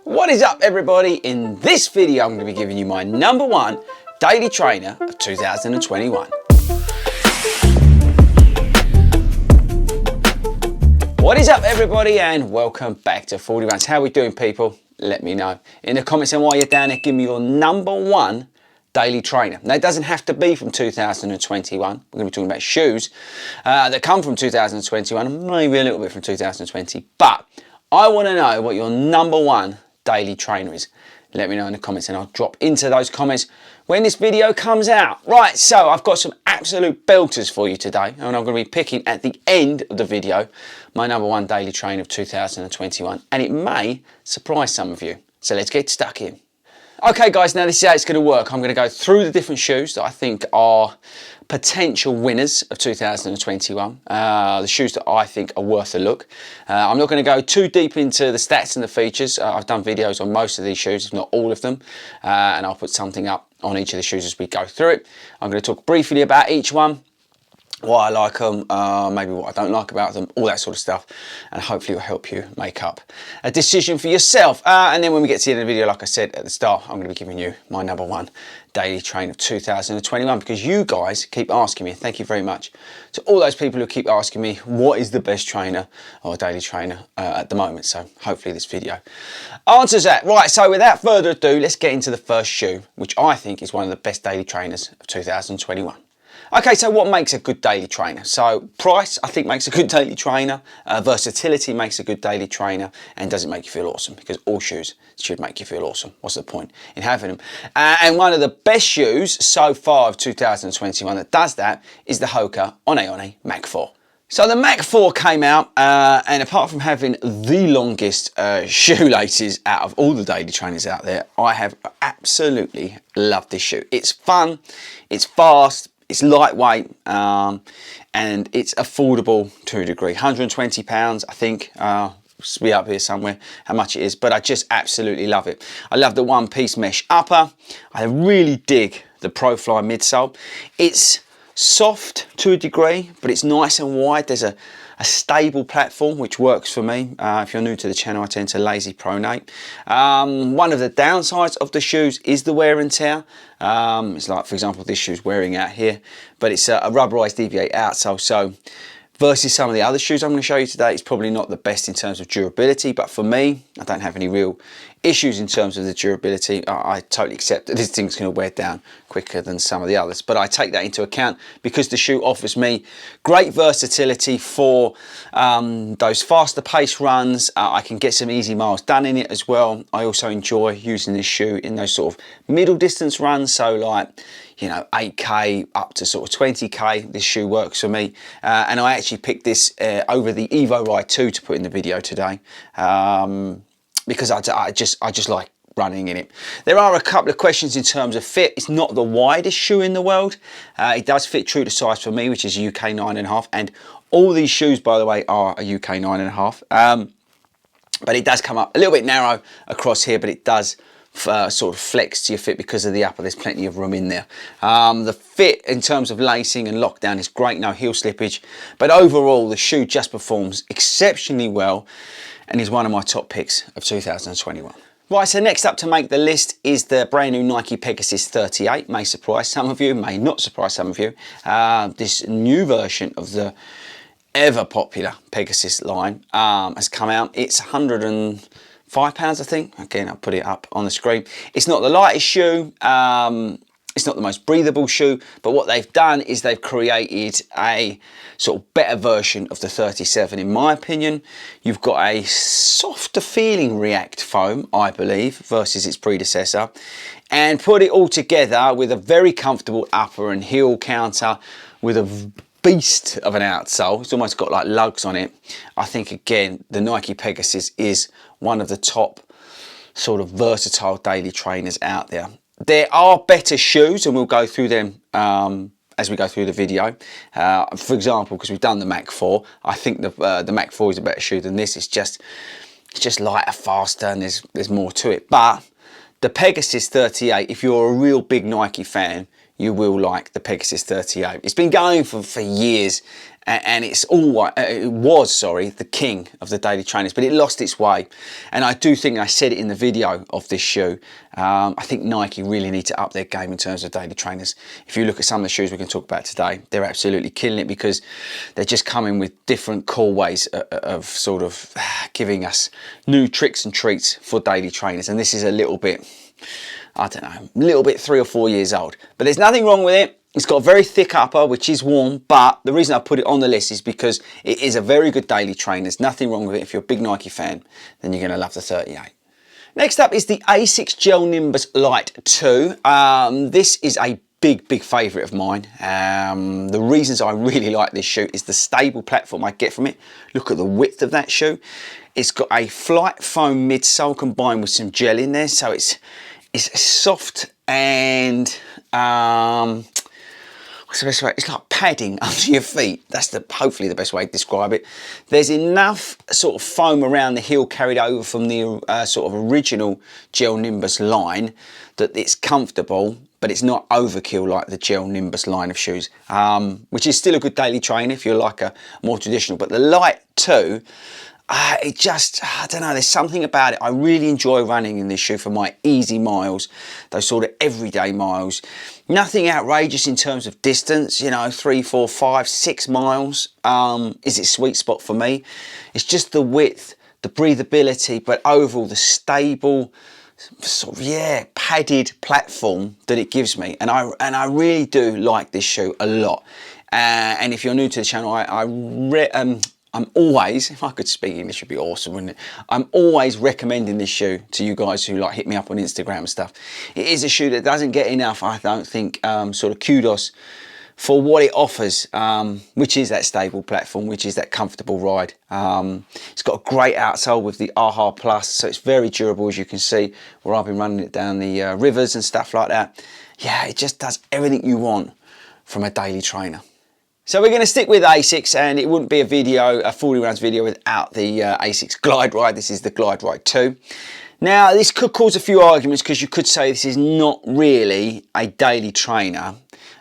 What is up, everybody? In this video I'm going to be giving you my #1 daily trainer of 2021. What is up, everybody, and welcome back to 40 Runs. How are we doing, people? Let me know in the comments, and while you're down there, give me your #1 daily trainer. Now, it doesn't have to be from 2021. We're going to be talking about shoes that come from 2021 and maybe a little bit from 2020, but I want to know what your #1 daily trainer is. Let me know in the comments and I'll drop into those comments when this video comes out. Right, so I've got some absolute belters for you today, and I'm going to be picking at the end of the video my #1 daily trainer of 2021, and it may surprise some of you. So let's get stuck in. Okay guys, now this is how it's going to work. I'm going to go through the different shoes that I think are potential winners of 2021, the shoes that I think are worth a look. I'm not going to go too deep into the stats and the features. I've done videos on most of these shoes, if not all of them, and I'll put something up on each of the shoes as we go through it. I'm going to talk briefly about each one, why I like them, maybe what I don't like about them, all that sort of stuff, and hopefully it will help you make up a decision for yourself. And then when we get to the end of the video, like I said at the start, I'm going to be giving you my #1 daily trainer of 2021, because you guys keep asking me, thank you very much to all those people who keep asking me what is the best trainer or daily trainer at the moment. So hopefully this video answers that. Right, so without further ado, let's get into the first shoe, which I think is one of the best daily trainers of 2021. Okay, so what makes a good daily trainer? So price, I think, makes a good daily trainer. Versatility makes a good daily trainer. And does it make you feel awesome? Because all shoes should make you feel awesome. What's the point in having them? And one of the best shoes so far of 2021 that does that is the Hoka Mach 4. So the Mach 4 came out, and apart from having the longest shoelaces out of all the daily trainers out there, I have absolutely loved this shoe. It's fun, it's fast, it's lightweight, and it's affordable to a degree. £120, I think. Be up here somewhere how much it is, but I just absolutely love it. I love the one-piece mesh upper. I really dig the Profly midsole. It's soft to a degree, but it's nice and wide. There's a stable platform, which works for me. If you're new to the channel, I tend to lazy pronate. One of the downsides of the shoes is the wear and tear. It's like, for example, this shoe's wearing out here, but it's a rubberized EVA outsole. So versus some of the other shoes I'm going to show you today, it's probably not the best in terms of durability, but for me, I don't have any real issues in terms of the durability. I totally accept that this thing's going to wear down quicker than some of the others, but I take that into account because the shoe offers me great versatility for those faster pace runs. I can get some easy miles done in it as well. I also enjoy using this shoe in those sort of middle distance runs, so like, you know, 8k up to sort of 20k. This shoe works for me, and I actually picked this over the Reebok Ride 2 to put in the video today, because I just like running in it. There are a couple of questions in terms of fit. It's not the widest shoe in the world. It does fit true to size for me, which is UK 9.5, and all these shoes, by the way, are a UK 9.5. But it does come up a little bit narrow across here, but it does sort of flex to your fit because of the upper. There's plenty of room in there. The fit in terms of lacing and lockdown is great, no heel slippage, but overall the shoe just performs exceptionally well and is one of my top picks of 2021. Right, so next up to make the list is the brand new Nike Pegasus 38. May surprise some of you, may not surprise some of you. This new version of the ever popular Pegasus line has come out. It's £105, I think. Again, I'll put it up on the screen. It's not the lightest shoe. It's not the most breathable shoe, but what they've done is they've created a sort of better version of the 37, in my opinion. You've got a softer feeling React foam, I believe, versus its predecessor, and put it all together with a very comfortable upper and heel counter with a beast of an outsole. It's almost got like lugs on it. I think, again, the Nike Pegasus is one of the top sort of versatile daily trainers out there. There are better shoes, and we'll go through them as we go through the video. For example, because we've done the Mach 4, I think the Mach 4 is a better shoe than this. It's just lighter, faster, and there's more to it. But the Pegasus 38, if you're a real big Nike fan, you will like the Pegasus 38. It's been going for years, and it was the king of the daily trainers, but it lost its way. And I do think, I said it in the video of this shoe, I think Nike really need to up their game in terms of daily trainers. If you look at some of the shoes we can talk about today, they're absolutely killing it, because they're just coming with different cool ways of sort of giving us new tricks and treats for daily trainers. And this is a little bit, I don't know, a little bit 3 or 4 years old, but there's nothing wrong with it. It's got a very thick upper, which is warm, but the reason I put it on the list is because it is a very good daily trainer. There's nothing wrong with it. If you're a big Nike fan, then you're going to love the 38. Next up is the ASICS Gel Nimbus Light 2. This is a big favourite of mine. The reasons I really like this shoe is the stable platform I get from it. Look at the width of that shoe. It's got a flight foam midsole combined with some gel in there, so it's soft and what's the best way? It's like padding under your feet. That's hopefully the best way to describe it. There's enough sort of foam around the heel carried over from the sort of original Gel Nimbus line that it's comfortable, but it's not overkill like the Gel Nimbus line of shoes, which is still a good daily trainer if you're like a more traditional. But the Light 2, it just, I don't know, there's something about it. I really enjoy running in this shoe for my easy miles, those sort of everyday miles. Nothing outrageous in terms of distance, you know, 3, 4, 5, 6 miles is its sweet spot for me. It's just the width, the breathability, but overall the stable, sort of, yeah, padded platform that it gives me. And I really do like this shoe a lot. And if you're new to the channel, I'm always, if I could speak English, it'd be awesome, wouldn't it? I'm always recommending this shoe to you guys who like hit me up on Instagram and stuff. It is a shoe that doesn't get enough, I don't think, sort of kudos for what it offers, which is that stable platform, which is that comfortable ride. It's got a great outsole with the AHA Plus, so it's very durable, as you can see, where I've been running it down the rivers and stuff like that. Yeah, it just does everything you want from a daily trainer. So we're going to stick with ASICS, and it wouldn't be a 40 runs video without the ASICS Glide Ride. This is the Glide Ride 2. Now, this could cause a few arguments, because you could say this is not really a daily trainer.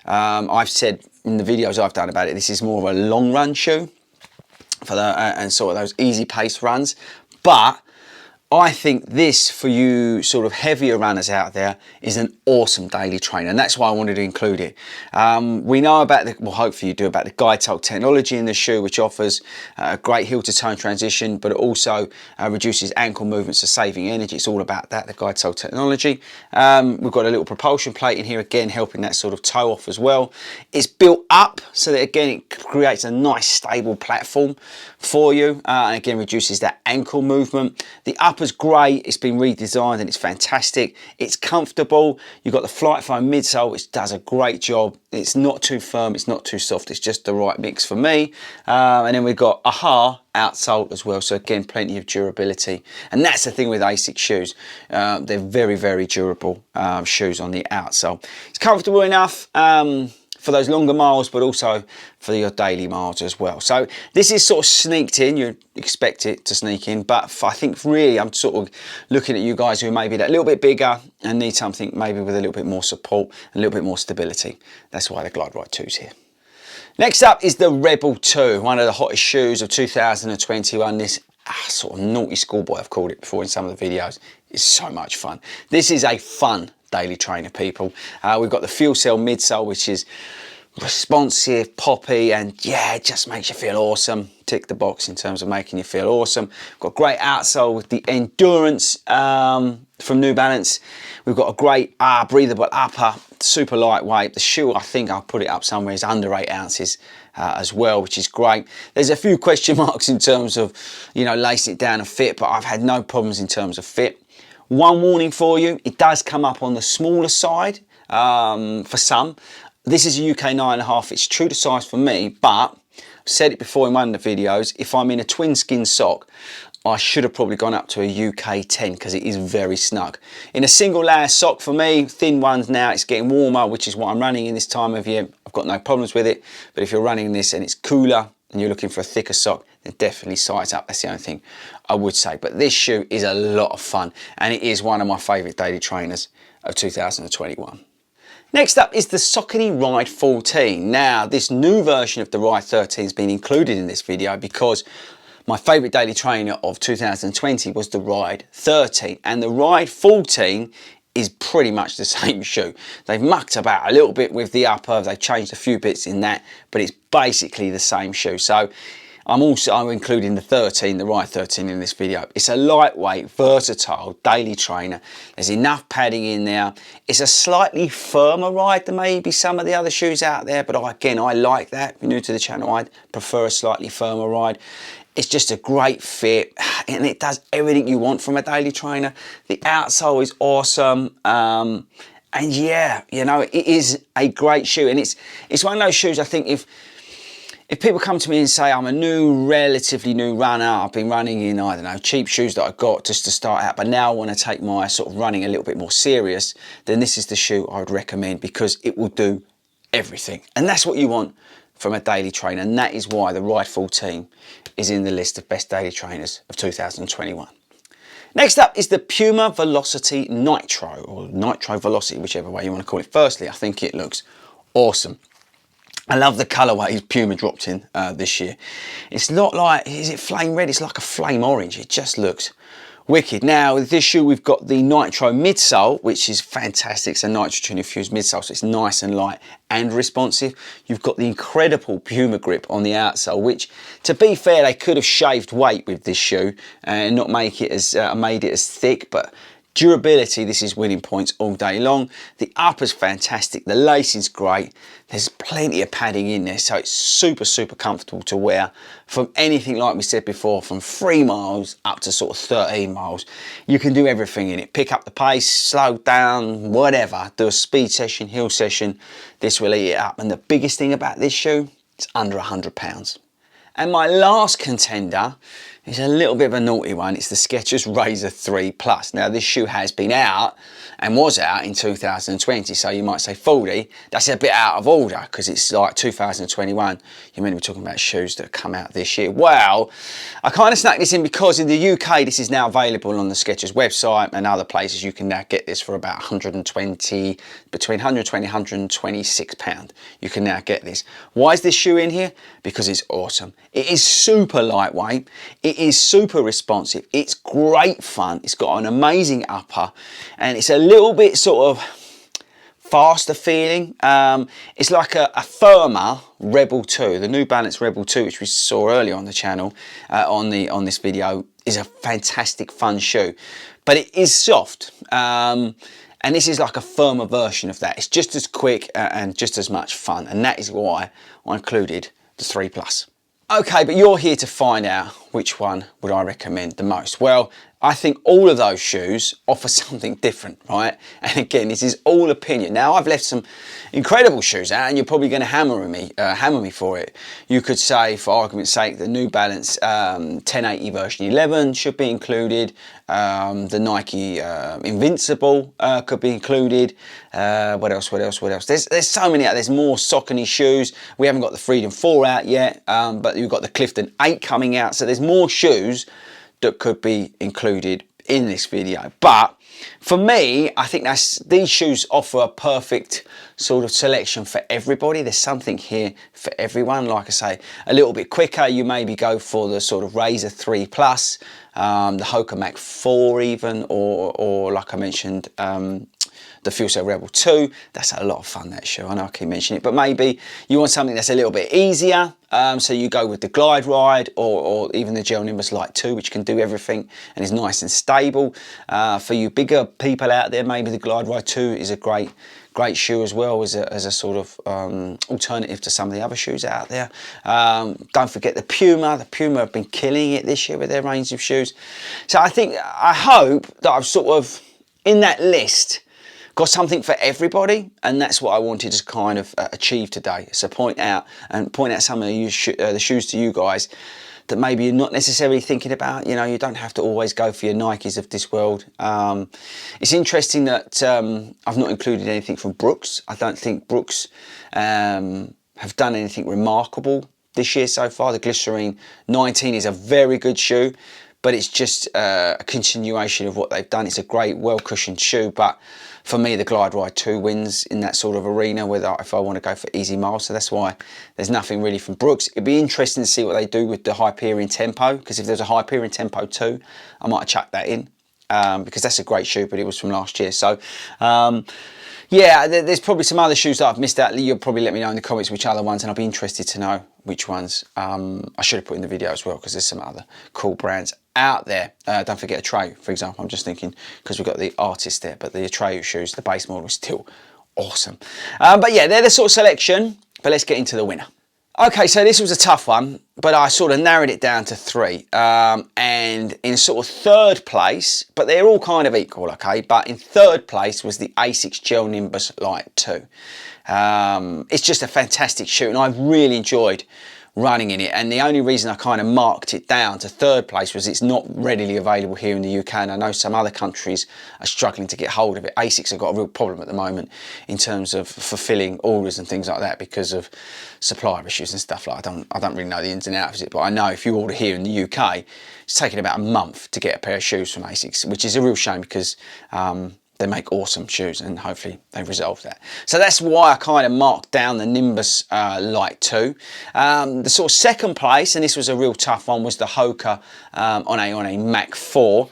I've said in the videos I've done about it, this is more of a long run shoe for and sort of those easy pace runs. But I think this, for you sort of heavier runners out there, is an awesome daily trainer, and that's why I wanted to include it. We know about well, hopefully you do, about the guide toe technology in the shoe, which offers a great heel to toe transition, but it also reduces ankle movements, so saving energy. It's all about that, the guide toe technology. We've got a little propulsion plate in here, again helping that sort of toe off as well. It's built up so that again it creates a nice stable platform for you, and again reduces that ankle movement. The upper's great, it's been redesigned and it's fantastic. It's comfortable. You've got the flight foam midsole, which does a great job. It's not too firm, it's not too soft, it's just the right mix for me. And then we've got AHA outsole as well, so again plenty of durability. And that's the thing with ASICS shoes, they're very durable shoes on the outsole. It's comfortable enough for those longer miles, but also for your daily miles as well. So this is sort of sneaked in, you expect it to sneak in, but I think really I'm sort of looking at you guys who are maybe that little bit bigger and need something maybe with a little bit more support, a little bit more stability. That's why the Glide Ride 2's here. Next up is the Rebel 2, one of the hottest shoes of 2021. This sort of naughty schoolboy, I've called it before in some of the videos. It's so much fun. This is a fun daily trainer, people. We've got the Fuelcell midsole, which is responsive, poppy, and yeah, it just makes you feel awesome. Tick the box in terms of making you feel awesome. We've got great outsole with the Endurance from New Balance. We've got a great breathable upper, super lightweight. The shoe, I think I'll put it up somewhere, is under 8 ounces as well, which is great. There's a few question marks in terms of, you know, lacing it down and fit, but I've had no problems in terms of fit. One warning for you, it does come up on the smaller side for some. This is a UK 9.5, it's true to size for me, but I've said it before in one of the videos, if I'm in a twin skin sock, I should have probably gone up to a UK 10 because it is very snug. In a single layer sock for me, thin ones now, it's getting warmer, which is what I'm running in this time of year. I've got no problems with it, but if you're running this and it's cooler and you're looking for a thicker sock, then definitely size up. That's the only thing I would say. But this shoe is a lot of fun, and it is one of my favourite daily trainers of 2021. Next up is the FORDY Ride 14. Now, this new version of the Ride 13 has been included in this video because my favourite daily trainer of 2020 was the Ride 13, and the Ride 14 is pretty much the same shoe. They've mucked about a little bit with the upper, they've changed a few bits in that, but it's basically the same shoe. So I'm also including the Ride 13 in this video. It's a lightweight, versatile daily trainer. There's enough padding in there. It's a slightly firmer ride than maybe some of the other shoes out there, but again, I like that. If you're new to the channel, I'd prefer a slightly firmer ride. It's just a great fit, and it does everything you want from a daily trainer. The outsole is awesome. And yeah, you know, it is a great shoe, and it's one of those shoes I think if people come to me and say, I'm a relatively new runner, I've been running in, I don't know, cheap shoes that I got just to start out, but now I want to take my sort of running a little bit more serious, then this is the shoe I would recommend because it will do everything. And that's what you want from a daily trainer, and that is why the Ride 14 is in the list of best daily trainers of 2021. Next up is the Puma Velocity Nitro, or Nitro Velocity, whichever way you want to call it. Firstly, I think it looks awesome. I love the colourway Puma dropped in this year. It's not like, is it flame red? It's like a flame orange. It just looks wicked. Now, with this shoe, we've got the Nitro midsole, which is fantastic. It's a nitrogen infused midsole, so it's nice and light and responsive. You've got the incredible Puma grip on the outsole, which, to be fair, they could have shaved weight with this shoe and not make it as made it as thick, but durability, this is winning points all day long. The upper's fantastic, the lacing's great, there's plenty of padding in there, so it's super, super comfortable to wear from anything, like we said before, from 3 miles up to sort of 13 miles. You can do everything in it. Pick up the pace, slow down, whatever. Do a speed session, hill session, this will eat it up. And the biggest thing about this shoe, it's under £100. And my last contender is a little bit of a naughty one. It's the Skechers Razor 3 Plus. Now, this shoe has been out and was out in 2020, so you might say, Fordy, that's a bit out of order because it's like 2021. You're meant to be talking about shoes that come out this year. Well, I kind of snuck this in because in the UK, this is now available on the Skechers website, and other places you can now get this for about between 120 and 126 pounds. You can now get this. Why is this shoe in here? Because it's awesome. It is super lightweight. It is super responsive. It's great fun. It's got an amazing upper, and it's a little bit sort of faster feeling. It's like a firmer Rebel 2. The New Balance Rebel 2, which we saw earlier on the channel, on this video, is a fantastic fun shoe, but it is soft. And this is like a firmer version of that. It's just as quick and just as much fun, and that is why I included the 3 Plus. Okay, but you're here to find out which one would I recommend the most. Well, I think all of those shoes offer something different, right? And again, this is all opinion. Now, I've left some incredible shoes out, and you're probably going to hammer me for it. You could say, for argument's sake, the New Balance 1080 version 11 should be included. The Nike Invincible could be included. What else? There's so many out. There's more Saucony shoes. We haven't got the Freedom 4 out yet, but you've got the Clifton 8 coming out. So there's more shoes that could be included in this video. But for me, I think these shoes offer a perfect sort of selection for everybody. There's something here for everyone. Like I say, a little bit quicker, you maybe go for the sort of Razor 3 Plus, the Hoka Mach 4 even, or like I mentioned, the Fuelcell Rebel 2. That's a lot of fun, that shoe. I know I keep mentioning it, but maybe you want something that's a little bit easier, so you go with the Glide Ride, or even the Gel Nimbus Light 2, which can do everything and is nice and stable. For you bigger people out there, maybe the Glide Ride 2 is a great shoe as well, as a sort of alternative to some of the other shoes out there. Don't forget the Puma. The Puma have been killing it this year with their range of shoes. So I hope that I've sort of, in that list, got something for everybody, and that's what I wanted to kind of achieve today. So point out some of the shoes to you guys that maybe you're not necessarily thinking about. You know, you don't have to always go for your Nikes of this world. It's interesting that I've not included anything from Brooks. I don't think Brooks have done anything remarkable this year so far. The Glycerine 19 is a very good shoe, but it's just a continuation of what they've done. It's a great, well-cushioned shoe, but for me, the Glide Ride 2 wins in that sort of arena, whether if I want to go for easy miles. So that's why there's nothing really from Brooks. It'd be interesting to see what they do with the Hyperion Tempo, because if there's a Hyperion Tempo 2, I might have chucked that in, because that's a great shoe, but it was from last year. So, yeah, there's probably some other shoes that I've missed out. You'll probably let me know in the comments which other ones, and I'll be interested to know which ones. I should have put in the video as well, because there's some other cool brands out there. Don't forget Atreyu, for example. I'm just thinking, because we've got the artist there, but the Atreyu shoes, the base model is still awesome. But yeah, they're the sort of selection, but let's get into the winner. Okay, so this was a tough one, but I sort of narrowed it down to 3. And in sort of 3rd place, but they're all kind of equal, okay? But in 3rd place was the ASICS Gel Nimbus Light 2. It's just a fantastic shoe, and I've really enjoyed running in it. And the only reason I kind of marked it down to 3rd place was it's not readily available here in the UK, and I know some other countries are struggling to get hold of it. ASICS have got a real problem at the moment in terms of fulfilling orders and things like that because of supplier issues and stuff like that. I don't really know the ins and outs of it, but I know if you order here in the UK, it's taking about a month to get a pair of shoes from ASICS, which is a real shame, because they make awesome shoes, and hopefully they resolve that. So that's why I kind of marked down the Nimbus Light 2. The sort of 2nd place, and this was a real tough one, was the Hoka on a Mach 4.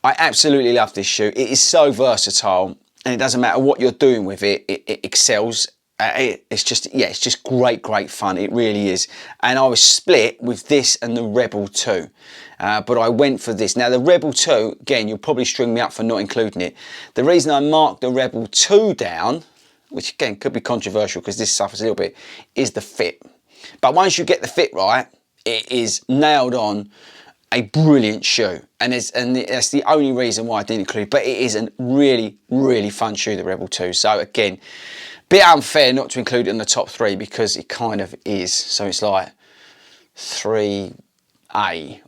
I absolutely love this shoe. It is so versatile, and it doesn't matter what you're doing with it, it excels. It's just great fun. It really is. And I was split with this and the Rebel 2. But I went for this. Now the Rebel 2, again, you'll probably string me up for not including it. The reason I marked the Rebel 2 down, which again could be controversial because this suffers a little bit, is the fit. But once you get the fit right, it is nailed on, a brilliant shoe. And that's the only reason why I didn't include it. But it is a really fun shoe, the Rebel 2. So again, bit unfair not to include it in the top 3, because it kind of is. So it's like 3A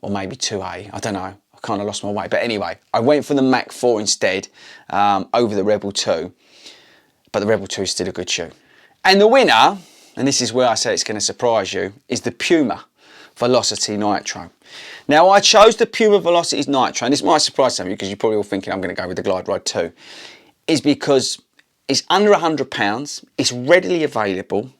or maybe 2A. I don't know. I kind of lost my way. But anyway, I went for the Mach 4 instead over the Rebel 2. But the Rebel 2 is still a good shoe. And the winner, and this is where I say it's going to surprise you, is the Puma Velocity Nitro. Now I chose the Puma Velocity's Nitro, and this might surprise some of you because you're probably all thinking I'm going to go with the Glide Ride 2, is because it's under £100, it's readily available,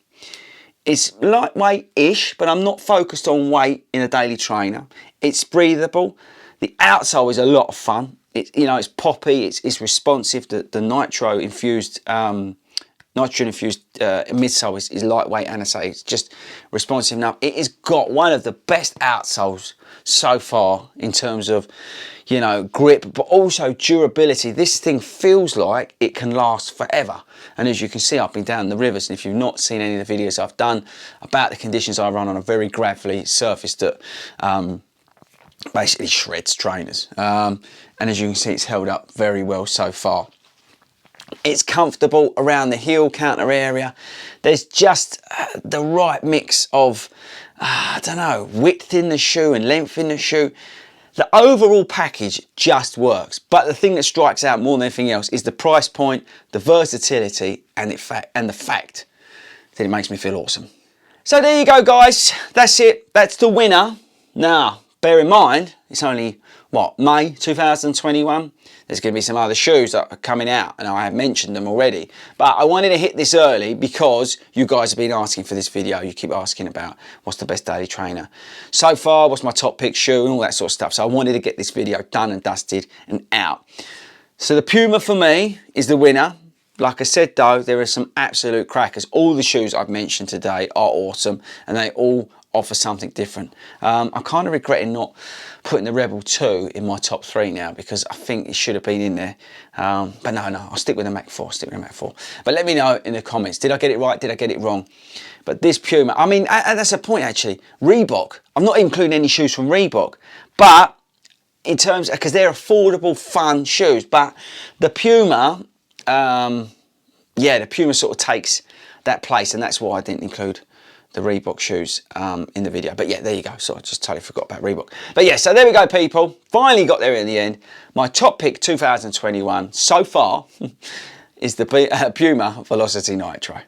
it's lightweight-ish, but I'm not focused on weight in a daily trainer. It's breathable, the outsole is a lot of fun, it's poppy, it's responsive, the Nitro infused midsole is lightweight, and I say it's just responsive enough. It has got one of the best outsoles so far in terms of, grip, but also durability. This thing feels like it can last forever. And as you can see, I've been down the rivers, and if you've not seen any of the videos I've done about the conditions I run on a very gravelly surface that basically shreds trainers. And as you can see, it's held up very well so far. It's comfortable around the heel counter area. There's just the right mix of, I don't know, width in the shoe and length in the shoe. The overall package just works. But the thing that strikes out more than anything else is the price point, the versatility, and the fact that it makes me feel awesome. So there you go, guys. That's it. That's the winner. Now, bear in mind, it's only, May 2021. There's going to be some other shoes that are coming out, and I have mentioned them already. But I wanted to hit this early because you guys have been asking for this video. You keep asking about what's the best daily trainer so far, what's my top pick shoe, and all that sort of stuff. So I wanted to get this video done and dusted and out. So the Puma for me is the winner. Like I said though, there are some absolute crackers. All the shoes I've mentioned today are awesome, and they all offer something different. I'm kind of regretting not putting the Rebel 2 in my top 3 now, because I think it should have been in there. But no, I'll stick with the Mach 4, But let me know in the comments, did I get it right, did I get it wrong? But this Puma, I mean, that's a point actually. Reebok, I'm not including any shoes from Reebok, but in terms, because they're affordable, fun shoes, but the Puma, the Puma sort of takes that place, and that's why I didn't include the Reebok shoes in the video. But yeah, there you go. So I just totally forgot about Reebok. But yeah, so there we go, people. Finally got there in the end. My top pick 2021 so far is the Puma Velocity Nitro.